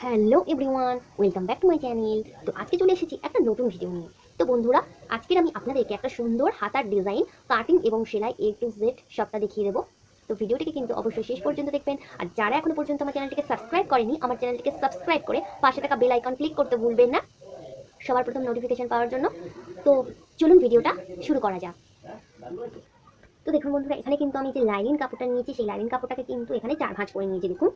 Hello everyone, welcome back to my channel. তো আজকে চলে এসেছি একটা নতুন ভিডিও নিয়ে। তো বন্ধুরা, আজকের আমি আপনাদেরকে একটা সুন্দর হাতার ডিজাইন, কাটিং এবং সেলাই A to Z সবটা দেখিয়ে দেবো। তো ভিডিওটিকে কিন্তু অবশ্যই শেষ পর্যন্ত দেখবেন। আর যারা এখনো পর্যন্ত আমার চ্যানেলটিকে সাবস্ক্রাইব করেনি, আমার চ্যানেলটিকে সাবস্ক্রাইব করে পাশে থাকা বেল আইকন ক্লিক করতে ভুলবেন না সবার প্রথম নোটিফিকেশন পাওয়ার জন্য। তো চলুন ভিডিওটা শুরু করা যাক। তো দেখুন বন্ধুরা, এখানে কিন্তু আমি যে লাইনিং কাপড়টা নিয়েছি, সেই লাইনিং কাপড়টাকে কিন্তু এখানে 4 ভাঁজ করে নিয়েছি। দেখুন,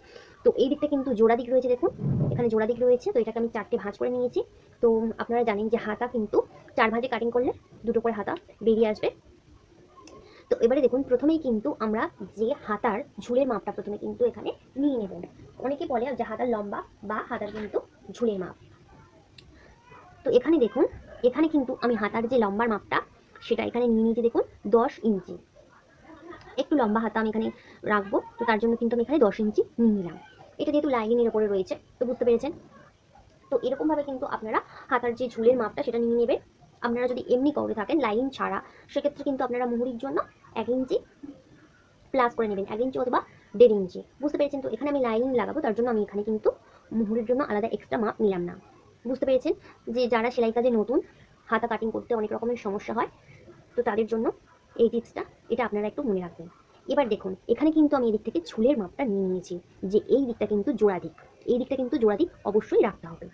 তো এই দিকটা কিন্তু জোড়া দিক রয়েছে। দেখুন, এখানে জোড়া দিক রয়েছে, তো এটাকে আমি 4টে ভাঁজ করে নিয়েছি। তো আপনারা জানেন যে হাতা কিন্তু 4 ভাঁজে কাটিং করলে 2টো করে হাতা বেরিয়ে আসবে। তো এবারে দেখুন, প্রথমেই কিন্তু আমরা যে হাতার ঝুলের মাপটা প্রথমে কিন্তু এখানে নিয়ে নেব। অনেকে বলে যে হাতার লম্বা বা হাতার কিন্তু ঝুলের মাপ। তো এখানে দেখুন, এখানে কিন্তু আমি হাতার যে লম্বার মাপটা সেটা এখানে নিয়ে নিয়েছি। দেখুন, 10 ইঞ্চি। একটু লম্বা হাতা আমি এখানে রাখবো, তো তার জন্য কিন্তু আমি এখানে 10 ইঞ্চি নিয়ে নিলাম। এটা যেহেতু লাইনিংয়ের উপরে রয়েছে, তো বুঝতে পেরেছেন। তো এরকমভাবে কিন্তু আপনারা হাতার যে ঝুলের মাপটা সেটা নিয়ে নেবেন। আপনারা যদি এমনি করে থাকেন লাইনিং ছাড়া, সেক্ষেত্রে কিন্তু আপনারা মুহুরির জন্য 1 ইঞ্চি প্লাস করে নেবেন, 1 ইঞ্চি অথবা 1.5 ইঞ্চি। বুঝতে পেরেছেন। তো এখানে আমি লাইনিং লাগাবো, তার জন্য আমি এখানে কিন্তু মুহুরির জন্য আলাদা এক্সট্রা মাপ নিলাম না। বুঝতে পেরেছেন যে যারা সেলাই কাজে নতুন, হাতা কাটিং করতে অনেক রকমের সমস্যা হয়, তো তাদের জন্য এই টিপসটা, এটা আপনারা একটু মনে রাখবেন। এবার দেখুন, এখানে কিন্তু আমি এদিক থেকে ঝুলের মাপটা নিয়ে নিয়েছি, যে এই দিকটা কিন্তু জোড়া দিক, এই দিকটা কিন্তু জোড়া দিক অবশ্যই রাখতে হবে।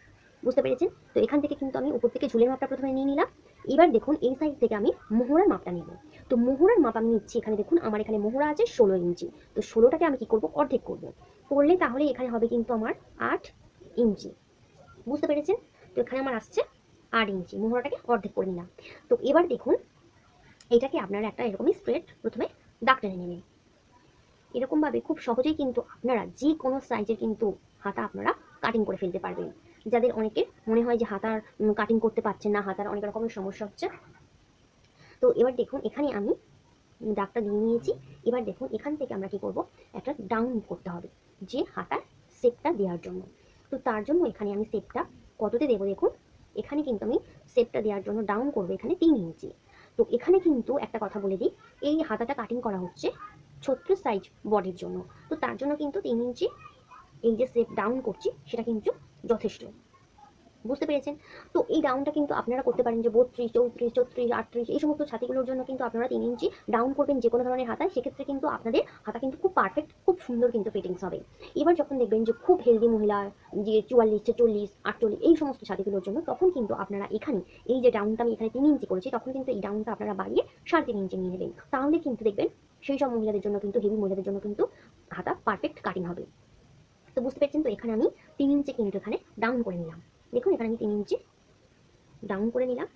বুঝতে পেরেছেন। তো এখান থেকে কিন্তু আমি উপর থেকে ঝুলের মাপটা প্রথমে নিয়ে নিলাম। এবার দেখুন, এই সাইড থেকে আমি মোহরার মাপটা নেব। তো মোহরার মাপ আমি নিচ্ছি এখানে। দেখুন, আমার এখানে মোহরা আছে 16 ইঞ্চি। তো 16টাকে আমি কি করব, অর্ধেক করব। করলে তাহলে এখানে হবে কিন্তু আমার 8 ইঞ্চি। বুঝতে পেরেছেন। তো এখানে আমার আসছে 8 ইঞ্চি, মোহরাটাকে অর্ধেক করে নিলাম। তো এবার দেখুন, এটাকে আপনারা একটা এরকমই স্ট্রেট প্রথমে দাগ টেনে নেবেন। এরকমভাবে খুব সহজেই কিন্তু আপনারা যে কোনো সাইজের কিন্তু হাতা আপনারা কাটিং করে ফেলতে পারবেন। যাদের অনেকের মনে হয় যে হাতার কাটিং করতে পারছেন না, হাতার অনেক রকমের সমস্যা হচ্ছে, তো এবার দেখুন এখানে আমি দাগটা দিয়ে নিয়েছি। এবার দেখুন, এখান থেকে আমরা কি করব, একটা ডাউন করতে হবে যে হাতার শেপটা দেওয়ার জন্য। তো তার জন্য এখানে আমি শেপটা কততে দেবো, দেখুন এখানে কিন্তু আমি শেপটা দেওয়ার জন্য ডাউন করবো এখানে 3 ইঞ্চি। তো এখানে কিন্তু একটা কথা বলে দিই, এই হাতাটা কাটিং করা হচ্ছে 36 সাইজ বডির জন্য। তো তার জন্য কিন্তু 3 ইঞ্চি এই যে শেপ ডাউন করছি সেটা কিন্তু যথেষ্ট। বুঝতে পেরেছেন। তো এই ডাউনটা কিন্তু আপনারা করতে পারেন যে 32, 34, 36, 38 এই সমস্ত ছাতিগুলোর জন্য কিন্তু আপনারা 3 ইঞ্চি ডাউন করবেন যে কোনো ধরনের হাতায়। সেক্ষেত্রে কিন্তু আপনাদের হাতা কিন্তু খুব পারফেক্ট, খুব সুন্দর কিন্তু ফিটিংস হবে। এবার যখন দেখবেন যে খুব হেলদি মহিলা, যে 44, 46, 48 এই সমস্ত ছাতিগুলোর জন্য, তখন কিন্তু আপনারা এখানে এই যে ডাউনটা আমি এখানে 3 ইঞ্চি করেছি, তখন কিন্তু এই ডাউনটা আপনারা বাড়িয়ে 3.5 ইঞ্চি নিয়ে নেবেন। তাহলে কিন্তু দেখবেন সেই সব মহিলাদের জন্য কিন্তু, হেভি মহিলাদের জন্য কিন্তু হাতা পারফেক্ট কাটিং হবে। তো বুঝতে পেরেছেন। তো এখানে আমি 3 ইঞ্চি কিন্তু এখানে ডাউন করে নিলাম। দেখুন, এখানে আমি 3 ইঞ্চি ডাউন করে নিলাম।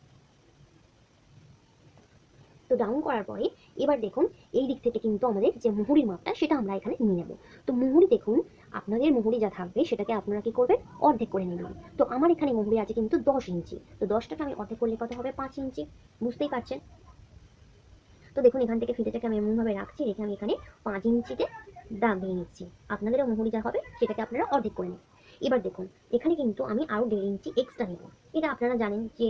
তো ডাউন করার পরে এবার দেখুন, এই দিক থেকে কিন্তু আমাদের যে মুহুরির মাপটা সেটা আমরা এখানে নিয়ে নেব। তো মুহুরি দেখুন, আপনাদের মুহুরি যা থাকবে সেটাকে আপনারা কি করবেন, অর্ধেক করে নেবেন। তো আমার এখানে মুহুরি আছে কিন্তু 10 ইঞ্চি। তো 10টাকে আমি অর্ধেক করলে কত হবে, 5 ইঞ্চি। বুঝতেই পারছেন। তো দেখুন, এখান থেকে ফিতেটাকে আমি এমনভাবে রাখছি, রেখে আমি এখানে 5 ইঞ্চিতে দাগ দিয়ে নিচ্ছি। আপনাদেরও মুহুরি যা হবে সেটাকে আপনারা অর্ধেক করে নেবেন। এবার দেখুন, এখানে কিন্তু আমি আরও 1.5 ইঞ্চি এক্সট্রা নেব। এটা আপনারা জানেন যে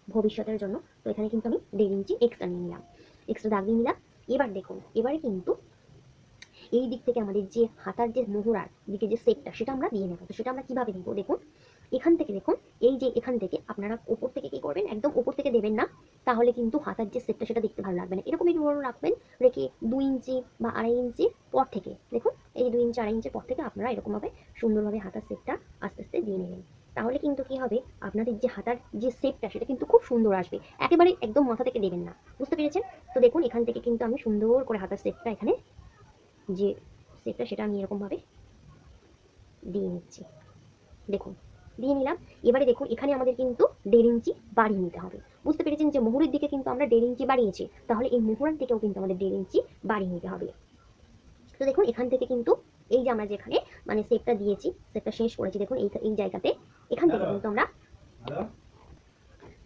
ভবিষ্যতের জন্য। তো এখানে কিন্তু আমি 1.5 ইঞ্চি এক্সট্রা নিয়ে নিলাম, এক্সট্রা দাগ দিয়ে নিলাম। এবার দেখুন, এবারে কিন্তু এই দিক থেকে আমাদের যে হাতার যে মোহরার দিকে যে শেপটা সেটা আমরা দিয়ে নেব। তো সেটা আমরা কিভাবে দিব, দেখুন এখান থেকে দেখুন, এই যে এখান থেকে আপনারা উপর থেকে কি করবেন, একদম উপর থেকে দেবেন না, তাহলে কিন্তু হাতার যে শেপটা সেটা দেখতে ভালো লাগবে না। এরকম একটু বড় রাখবেন, রেখে 2 ইঞ্চি বা 2.5 ইঞ্চি পর থেকে দেখুন, এই 2 ইঞ্চি 2.5 ইঞ্চি পর থেকে আপনারা এরকমভাবে সুন্দরভাবে হাতার শেপটা আস্তে আস্তে দিয়ে নেবেন। তাহলে কিন্তু কি হবে, আপনাদের যে হাতার যে শেপটা সেটা কিন্তু খুব সুন্দর আসবে। একেবারে একদম মাথা থেকে দেবেন না। বুঝতে পেরেছেন। তো দেখুন, এখান থেকে কিন্তু আমি সুন্দর করে হাতার শেপটা এখানে যে শেপটা সেটা আমি এরকমভাবে দিয়ে নিচ্ছি। দেখুন, দিয়ে নিলাম। এবারে দেখুন, এখানে আমাদের কিন্তু 1.5 ইঞ্চি বাড়িয়ে নিতে হবে। বুঝতে পেরেছেন যে মুহুরের দিকে কিন্তু আমরা 1.5 ইঞ্চি বাড়িয়েছি, তাহলে এই মুহুরের দিকেও কিন্তু আমাদের 1.5 ইঞ্চি বাড়িয়ে নিতে হবে। তো দেখুন, এখান থেকে কিন্তু এই যে আমরা যেখানে মানে শেপটা দিয়েছি, শেপটা শেষ করেছি, দেখুন এই এই জায়গাতে, এখান থেকে কিন্তু আমরা,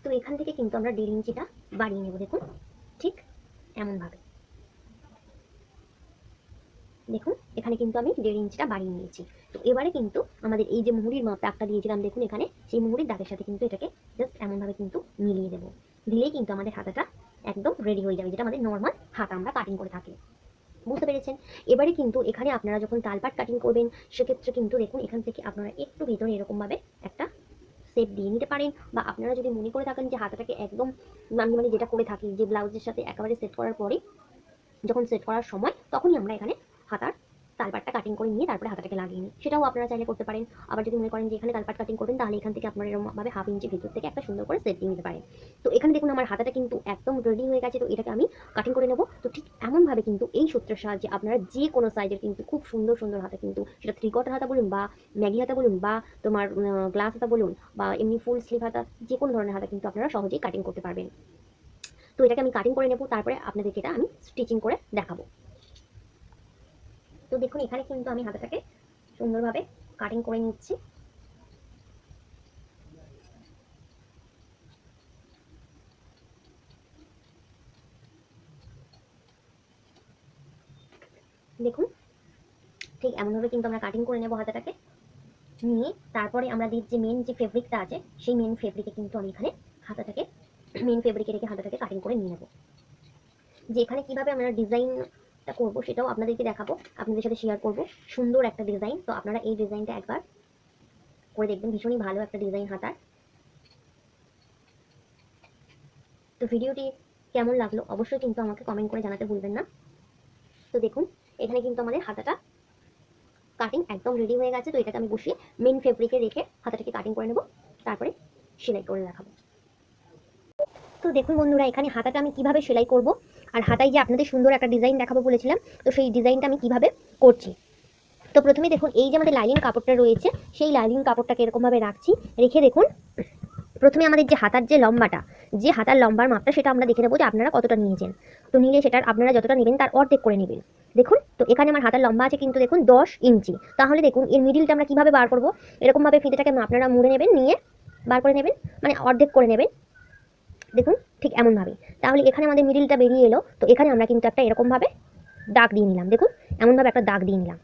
তো এখান থেকে কিন্তু আমরা 1.5 ইঞ্চিটা বাড়িয়ে নেব। দেখুন, ঠিক এমনভাবে দেখুন, এখানে কিন্তু আমি 1.5 ইঞ্চিটা বাড়িয়ে নিয়েছি। তো এবারে কিন্তু আমাদের এই যে মুহুরির মাপটা একটা দিয়েছিলাম, দেখুন এখানে সেই মুহুরির দাগের সাথে কিন্তু এটাকে জাস্ট এমনভাবে কিন্তু মিলিয়ে দেবো। দিলেই কিন্তু আমাদের হাতাটা একদম রেডি হয়ে যাবে, যেটা আমাদের নর্মাল হাতা আমরা কাটিং করে থাকি। বুঝতে পেরেছেন? এবারে কিন্তু এখানে আপনারা যখন তালপাট কাটিং করবেন সেক্ষেত্রে কিন্তু দেখুন এখান থেকে আপনারা একটু ভেতরে এরকমভাবে একটা শেপ দিয়ে নিতে পারেন, বা আপনারা যদি মনে করে থাকেন যে হাতাটাকে একদম মানে যেটা করে থাকি যে ব্লাউজের সাথে একেবারে সেট করার পরে যখন সেট করার সময় তখনই আমরা এখানে হাতার তালপাটটা কাটিং করে নিয়ে তারপরে হাতাটাকে লাগিয়ে নিই, সেটাও আপনারা চাইলে করতে পারেন। আবার যদি মনে করেন যে এখানে তালপাট কাটিং করবেন তাহলে এখান থেকে আপনারা এরকমভাবে 1/2 ইঞ্চি ভিতর থেকে একটা সুন্দর করে সেট দিয়ে নিতে পারেন। তো এখানে দেখুন আমার হাতাটা কিন্তু একদম রেডি হয়ে গেছে, তো এটাকে আমি কাটিং করে নেব। তো ঠিক এমনভাবে কিন্তু এই সূত্রের সাহায্যে আপনারা যে কোনো সাইজের কিন্তু খুব সুন্দর সুন্দর হাতা, কিন্তু সেটা 3/4 হাতা বলুন বা ম্যাগি হাতা বলুন বা তোমার গ্লাস হাতা বলুন বা এমনি ফুল স্লিভ হাতা, যে কোনো ধরনের হাতা কিন্তু আপনারা সহজেই কাটিং করতে পারবেন। তো এটাকে আমি কাটিং করে নেব, তারপরে আপনাদেরকে এটা আমি স্টিচিং করে দেখাবো। তো দেখুন এখানে কিন্তু আমি হাতাটাকে সুন্দরভাবে কাটিং করে নিচ্ছি। দেখুন ঠিক এমনভাবে কিন্তু আমরা কাটিং করে নেব হাতাটাকে নিয়ে, তারপরে আমরা যে মেন যে ফেব্রিকটা আছে সেই মেন ফেব্রিকে কিন্তু আমি এখানে হাতাটাকে মেন ফেব্রিকে রেখে হাতাটাকে কাটিং করে নিয়ে নেব। যে এখানে কীভাবে আমরা ডিজাইনটা করব সেটাও আপনাদেরকে দেখাবো, আপনাদের সাথে শেয়ার করব। সুন্দর একটা ডিজাইন, তো আপনারা এই ডিজাইনটা একবার করে দেখবেন, ভীষণই ভালো একটা ডিজাইন হাতার। তো ভিডিওটি কেমন লাগলো অবশ্যই কিন্তু আমাকে কমেন্ট করে জানাতে ভুলবেন না। তো দেখুন এখানে কিন্তু আমাদের হাতাটা কাটিং একদম রেডি হয়ে গেছে। তো এটাকে আমি বসিয়ে মেন ফেব্রিকে রেখে হাতাটাকে কাটিং করে নেব, তারপরে সেলাই করে দেখাবো। তো দেখুন বন্ধুরা এখানে হাতাটা আমি কিভাবে সেলাই করব, আর হাতায় যে আপনাদের সুন্দর একটা ডিজাইন দেখাবো বলেছিলাম, তো সেই ডিজাইনটা আমি কিভাবে করছি। তো প্রথমে দেখুন এই যে আমাদের লাইনিং কাপড়টা রয়েছে সেই লাইনিং কাপড়টাকে এরকমভাবে রাখছি, রেখে দেখুন প্রথমে আমাদের যে হাতার যে লম্বাটা, যে হাতার লম্বার মাপটা সেটা আমরা দেখে নেবো যে আপনারা কতটা নিয়েছেন। তো নিলে সেটার আপনারা যতটা নেবেন তার অর্ধেক করে নেবেন। দেখুন তো এখানে আমার হাতার লম্বা আছে কিন্তু দেখুন 10 ইঞ্চি। তাহলে দেখুন এর মিডিলটা আমরা কিভাবে বার করব, এরকমভাবে ফিতেটাকে আপনারা মুড়ে নেবেন, নিয়ে বার করে নেবেন, মানে অর্ধেক করে নেবেন। দেখুন ঠিক এমনভাবে, তাহলে এখানে আমাদের মিডিলটা বেরিয়ে এলো। তো এখানে আমরা কিন্তু একটা এরকমভাবে দাগ দিয়ে নিলাম, দেখুন এমনভাবে একটা দাগ দিয়ে নিলাম।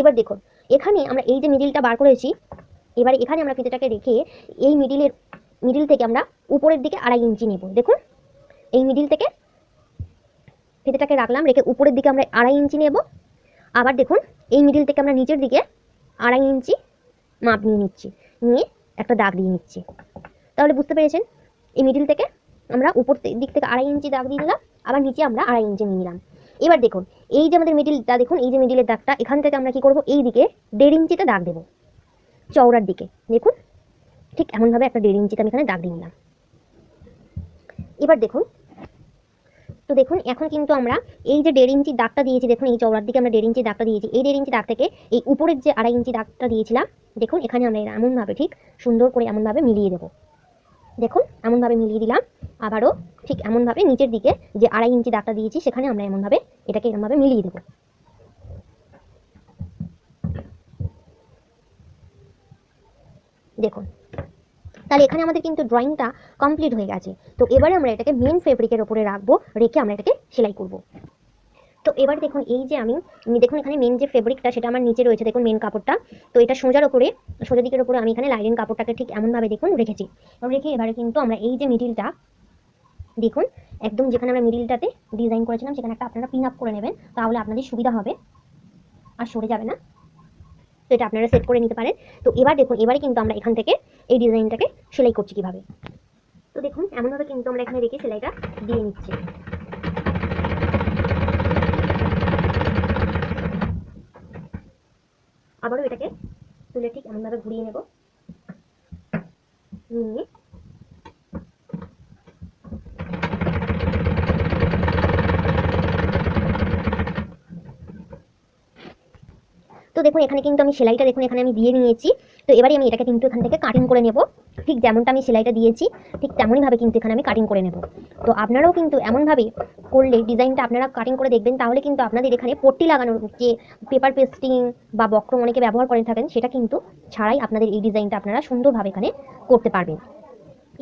এবার দেখুন এখানে আমরা এই যে মিডিলটা বার করেছি, এবার এখানে আমরা ফিতেটাকে রেখে এই মিডিল থেকে আমরা উপরের দিকে 2.5 ইঞ্চি নেব। দেখুন এই মিডিল থেকে ফিতেটাকে রাখলাম, রেখে উপরের দিকে আমরা 2.5 ইঞ্চি নেব। আবার দেখুন এই মিডিল থেকে আমরা নিচের দিকে 2.5 ইঞ্চি মাপ নিয়ে নিচ্ছি, নিয়ে একটা দাগ দিয়ে নিচ্ছি। তাহলে বুঝতে পেরেছেন, এই মিডিল থেকে আমরা উপর দিক থেকে 2.5 ইঞ্চি দাগ দিয়ে দিলাম, আবার নিচে আমরা 2.5 ইঞ্চি নিয়ে নিলাম। এবার দেখুন এই যে আমাদের মিডিলটা, দেখুন এই যে মিডিলের দাগটা, এখান থেকে আমরা কি করব, এই দিকে 1.5 ইঞ্চিতে দাগ দেবো চওড়ার দিকে। দেখুন ঠিক এমনভাবে একটা 1.5 ইঞ্চিতে আমি এখানে দাগ দিয়ে নিলাম। এবার দেখুন, তো দেখুন এখন কিন্তু আমরা এই যে 1.5 ইঞ্চি দাগটা দিয়েছি, দেখুন এই চওড়ার দিকে আমরা 1.5 ইঞ্চি দাগটা দিয়েছি, এই 1.5 ইঞ্চি দাগ থেকে এই উপরের যে 2.5 ইঞ্চি দাগটা দিয়েছিলাম, দেখুন এখানে আমরা এমনভাবে ঠিক সুন্দর করে এমনভাবে মিলিয়ে দেবো। দেখুন এমনভাবে মিলিয়ে দিলাম। আবারও ঠিক এমনভাবে নিচের দিকে যে 2.5 ইঞ্চি দাগটা দিয়েছি সেখানে আমরা এমনভাবে এটাকে এরমভাবে মিলিয়ে দেবো। দেখুন তাহলে এখানে আমাদের কিন্তু ড্রয়িংটা কমপ্লিট হয়ে গেছে। তো এবারে আমরা এটাকে মেন ফেব্রিকের ওপরে রাখবো, রেখে আমরা এটাকে সেলাই করব। তো এবার দেখুন এই যে আমি দেখুন এখানে মেন যে ফেব্রিকটা সেটা আমার নিচে রয়েছে, দেখুন মেন কাপড়টা। তো এটা সোজা দিকের ওপরে আমি এখানে লাইনিং কাপড়টাকে ঠিক এমনভাবে দেখুন রেখেছি। রেখে এবারে কিন্তু আমরা এই যে মিডিলটা, দেখুন একদম যেখানে আমরা মিডিলটাতে ডিজাইন করেছিলাম সেখানে একটা আপনারা পিন আপ করে নেবেন, তাহলে আপনাদের সুবিধা হবে আর সরে যাবে না। তো এটা আপনারা সেট করে নিতে পারেন। তো এবার দেখুন এবারে কিন্তু আমরা এখান থেকে এই ডিজাইনটাকে সেলাই করছি কিভাবে। তো দেখুন এমনভাবে কিন্তু আমরা এখানে রেখে সেলাইটা দিয়ে নিচ্ছি। আবারও এটাকে তুলে ঠিক এমনভাবে ঘুরিয়ে নেব, নিয়ে তো দেখুন এখানে কিন্তু আমি সেলাইটা দেখুন এখানে আমি দিয়ে নিয়েছি। তো এবারে আমি এটাকে কিন্তু এখান থেকে কাটিং করে নেব, ঠিক যেমনটা আমি সেলাইটা দিয়েছি ঠিক তেমনইভাবে কিন্তু এখানে আমি কাটিং করে নেব। তো আপনারাও কিন্তু এমনভাবে করলে ডিজাইনটা আপনারা কাটিং করে দেখবেন, তাহলে কিন্তু আপনাদের এখানে পট্টি লাগানোর যে পেপার পেস্টিং বা বক্রম অনেকে ব্যবহার করে থাকেন সেটা কিন্তু ছাড়াই আপনাদের এই ডিজাইনটা আপনারা সুন্দরভাবে এখানে করতে পারবেন।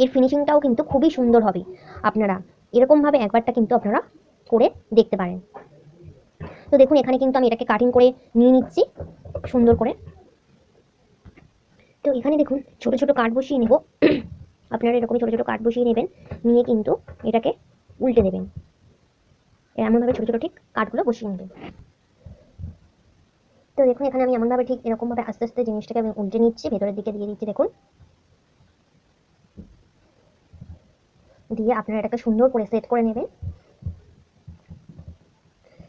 এর ফিনিশিংটাও কিন্তু খুবই সুন্দর হবে। আপনারা এরকমভাবে একবারটা কিন্তু আপনারা করে দেখতে পারেন। তো দেখুন এখানে কিন্তু আমি এটাকে কাটিং করে নিয়ে নিচ্ছি সুন্দর করে। তো এখানে দেখুন ছোট ছোট কাট বসিয়ে নেব, আপনারা এরকমই ছোট ছোট কাট বসিয়ে নেবেন, নিয়ে কিন্তু এটাকে উল্টে দেবেন। এমনভাবে ছোটো ছোটো ঠিক কাঠগুলো বসিয়ে নেবে। তো দেখুন এখানে আমি এমনভাবে ঠিক এরকমভাবে আস্তে আস্তে জিনিসটাকে আমি উল্টে নিচ্ছি, ভেতরের দিকে দিয়ে দিচ্ছি দেখুন। দিয়ে আপনারা এটাকে সুন্দর করে সেট করে নেবেন।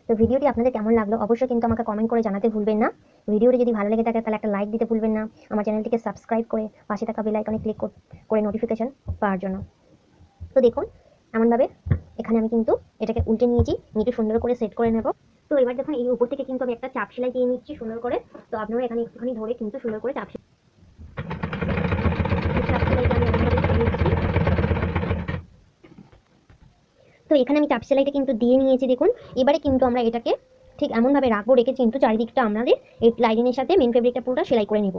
তো ভিডিওটি আপনাদের কেমন লাগলো অবশ্যই কিন্তু আমাকে কমেন্ট করে জানাতে ভুলবেন না। ভিডিওটি যদি ভালো লেগে থাকে তাহলে একটা লাইক দিতে ভুলবেন না। আমার চ্যানেলটিকে সাবস্ক্রাইব করে পাশে থাকা বেল আইকনে ক্লিক করে নোটিফিকেশন পাওয়ার জন্য। তো দেখুন এমনভাবে এখানে আমি কিন্তু এটাকে উল্টে নিয়েছি, নিয়ে সুন্দর করে সেট করে নেব। তো এবার দেখুন এই উপর থেকে কিন্তু আমি একটা চাপ সেলাই দিয়ে নিচ্ছি সুন্দর করে। তো আপনারা এখানে একটুখানি ধরে কিন্তু সুন্দর করে চাপ সেলাইটা আমি এমনভাবে করে নিচ্ছি। তো এখানে আমি চাপ সেলাইটা কিন্তু দিয়ে নিয়েছি দেখুন। এবারে কিন্তু আমরা এটাকে ঠিক এমনভাবে রাখবো, রেখে কিন্তু চারিদিকটা আমাদের এই লাইনিংয়ের সাথে মেন ফেব্রিকটা পুরোটা সেলাই করে নেব।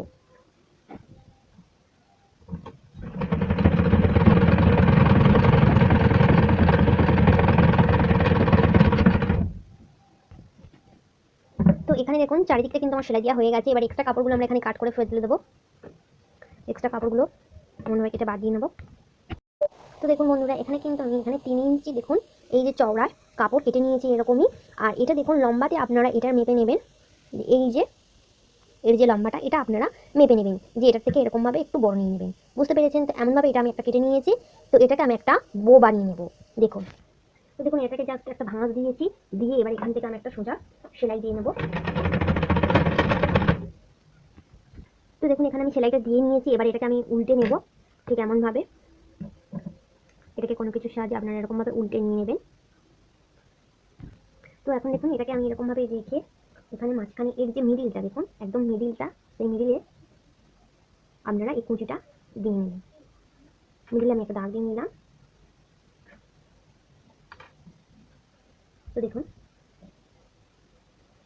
তো এখানে দেখুন চারিদিকটা কিন্তু আমার সেলাই দেওয়া হয়ে গেছে। এবার এক্সট্রা কাপড়গুলো আমরা এখানে কাট করে ফেলে দেবো। এক্সট্রা কাপড়গুলো এমনভাবে কেটে বাদ দিয়ে নেবো। তো দেখুন বন্ধুরা এখানে কিন্তু আমি এখানে 3 ইঞ্চি দেখুন এই যে চওড়ার কাপড় কেটে নিয়েছি এরকমই। আর এটা দেখুন লম্বাতে আপনারা এটার মেপে নেবেন, এই যে এর যে লম্বাটা এটা আপনারা মেপে নেবেন যে এটার থেকে এরকমভাবে একটু বড় নিয়ে নেবেন। বুঝতে পেরেছেন? তো এমনভাবে এটা আমি একটা কেটে নিয়েছি। তো এটাকে আমি একটা বো বানিয়ে নেব দেখুন। তো দেখুন এটাকে জাস্ট একটা ভাঁজ দিয়েছি, দিয়ে এবার এখান থেকে আমি একটা সোজা সেলাই দিয়ে নেব। তো দেখুন এখানে আমি সেলাইটা দিয়ে নিয়েছি। এবার এটাকে আমি উল্টে নেব ঠিক এমনভাবে। এটাকে কোনো কিছুর সাহায্যে আপনারা এরকমভাবে উল্টে নিয়ে নেবেন। তো এখন দেখুন এটাকে আমি এরকমভাবে রেখে এখানে মাঝখানে এর যে মিডিলটা দেখুন একদম মিডিলটা, সেই মিডিলে আপনারা এই কুচিটা দিয়ে নেবেন। মিডিলে আমি একটা দাগ দিয়ে নিলাম। তো দেখুন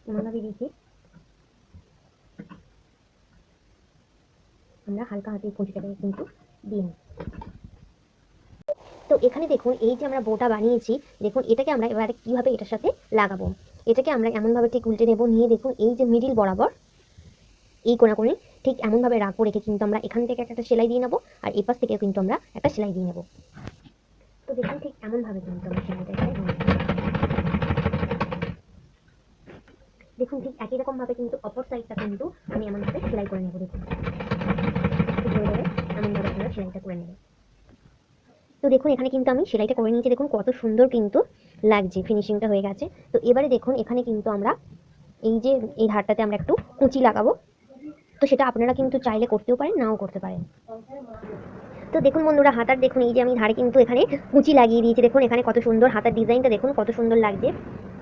এমনভাবে রেখে আমরা হালকা হাতে এই কুচিটাকে কিন্তু দিয়ে নিই। তো এখানে দেখুন এই যে আমরা বোটা বানিয়েছি দেখুন, এটাকে আমরা এবারে কীভাবে এটার সাথে লাগাবো। এটাকে আমরা এমনভাবে ঠিক উল্টে নেব, নিয়ে দেখুন এই যে মিডিল বরাবর এই কোণাকুণি ঠিক এমনভাবে রাখবো, রেখে কিন্তু আমরা এখান থেকে একটা সেলাই দিয়ে নেবো আর এপাশ থেকে কিন্তু আমরা একটা সেলাই দিয়ে নেবো। তো দেখুন ঠিক এমনভাবে কিন্তু আমরা সেলাইটা দেখুন ঠিক একই রকমভাবে কিন্তু অপর সাইডটা কিন্তু আমি এমনভাবে সেলাই করে নেবো। দেখুন এমনভাবে আপনারা সেলাইটা করে নেবেন। তো দেখুন এখানে কিন্তু আমি সেলাইটা করে নিয়েছি, দেখুন কত সুন্দর কিন্তু লাগছে, ফিনিশিংটা হয়ে গেছে। তো এবারে দেখুন এখানে কিন্তু আমরা এই যে এই ধারটাতে আমরা একটু কুচি লাগাবো। তো সেটা আপনারা কিন্তু চাইলে করতেও পারেন, নাও করতে পারেন। তো দেখুন বন্ধুরা হাতার দেখুন এই যে আমি ধারে কিন্তু এখানে কুচি লাগিয়ে দিয়েছি। দেখুন এখানে কত সুন্দর হাতার ডিজাইনটা দেখুন কত সুন্দর লাগছে।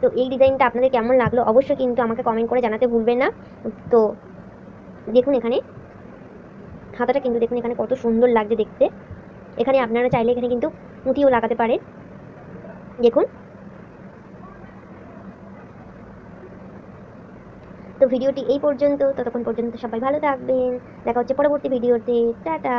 তো এই ডিজাইনটা আপনাদের কেমন লাগলো অবশ্যই কিন্তু আমাকে কমেন্ট করে জানাতে ভুলবেন না। তো দেখুন এখানে হাতাটা কিন্তু দেখুন এখানে কত সুন্দর লাগছে দেখতে। এখানে আপনারা চাইলে এখানে কিন্তু পুঁতিও লাগাতে পারেন দেখুন। তো ভিডিওটি এই পর্যন্ত, ততক্ষণ পর্যন্ত সবাই ভালো থাকবেন। দেখা হচ্ছে পরবর্তী ভিডিওতে। টাটা।